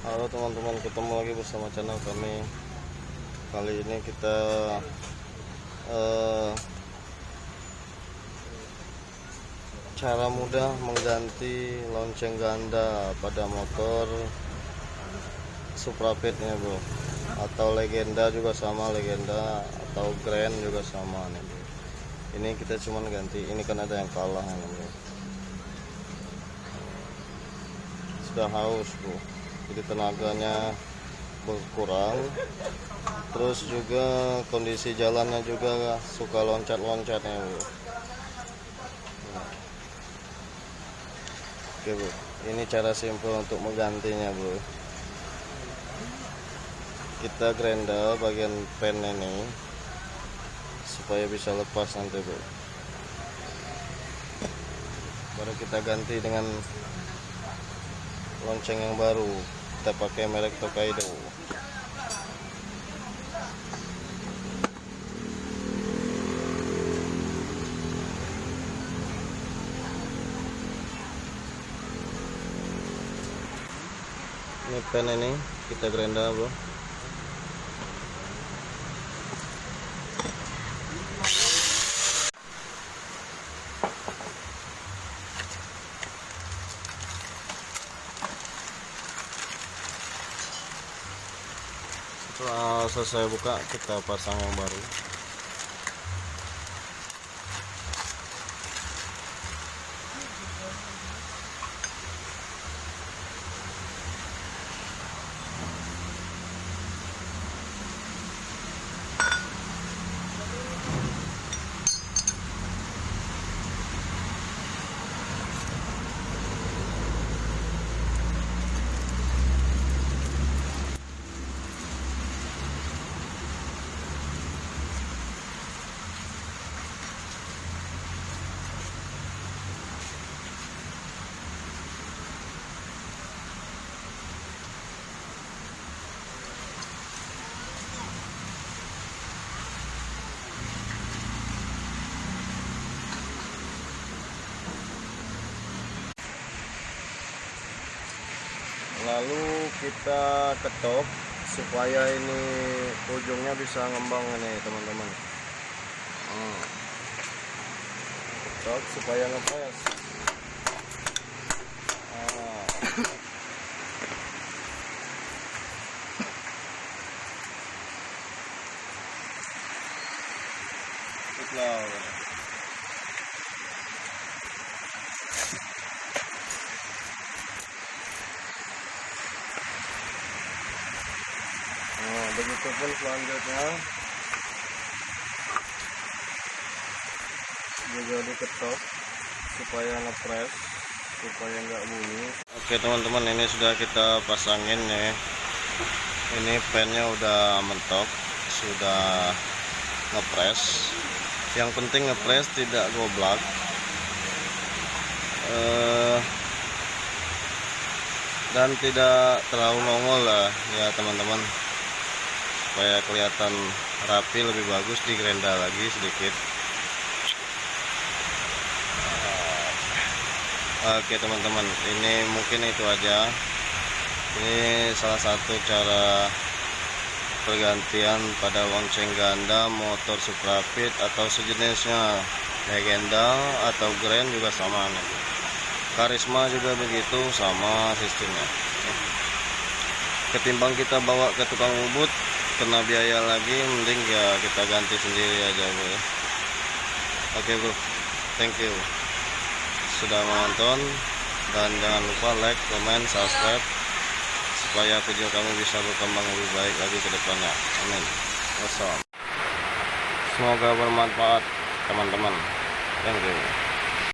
Halo teman-teman, ketemu lagi bersama channel kami. Kali ini kita cara mudah mengganti lonceng ganda pada motor Suprapit-nya bro, atau Legenda juga sama, Legenda atau Grand juga sama nih bro. Ini kita cuman ganti, ini kan ada yang kalah nih bro, sudah haus bro, jadi tenaganya berkurang, terus juga kondisi jalannya juga suka loncat-loncatnya bro. Oke bro, ini cara simple untuk menggantinya bro. Kita grenda bagian pen ini supaya bisa lepas nanti bro, baru kita ganti dengan lonceng yang baru. Kita pakai merek Tokaido. Ini pen ini kita grenda bro. Setelah selesai buka, kita pasang yang baru. Lalu kita ketok supaya ini ujungnya bisa ngembang ini teman-teman. Ketok supaya ngepres. Begitupun selanjutnya juga diketok supaya ngepres, supaya nggak bunyi. Oke teman-teman, ini sudah kita pasangin ya. Ini pennya udah mentok, sudah ngepres. Yang penting ngepres, tidak goblak. Dan tidak terlalu nongol lah ya teman-teman, supaya kelihatan rapi, lebih bagus digrenda lagi sedikit. Oke teman-teman, ini mungkin itu aja. Ini salah satu cara pergantian pada lonceng ganda motor Suprapit atau sejenisnya, Legenda atau Grand juga sama nih. Karisma juga begitu, sama sistemnya. Ketimbang kita bawa ke tukang ubud kena biaya lagi, mending ya kita ganti sendiri aja bro ya. Oke bro, thank you sudah menonton, dan jangan lupa like, comment, subscribe supaya video kami bisa berkembang lebih baik lagi ke depannya. Amin. Wassalam. Semoga bermanfaat teman-teman. Thank you.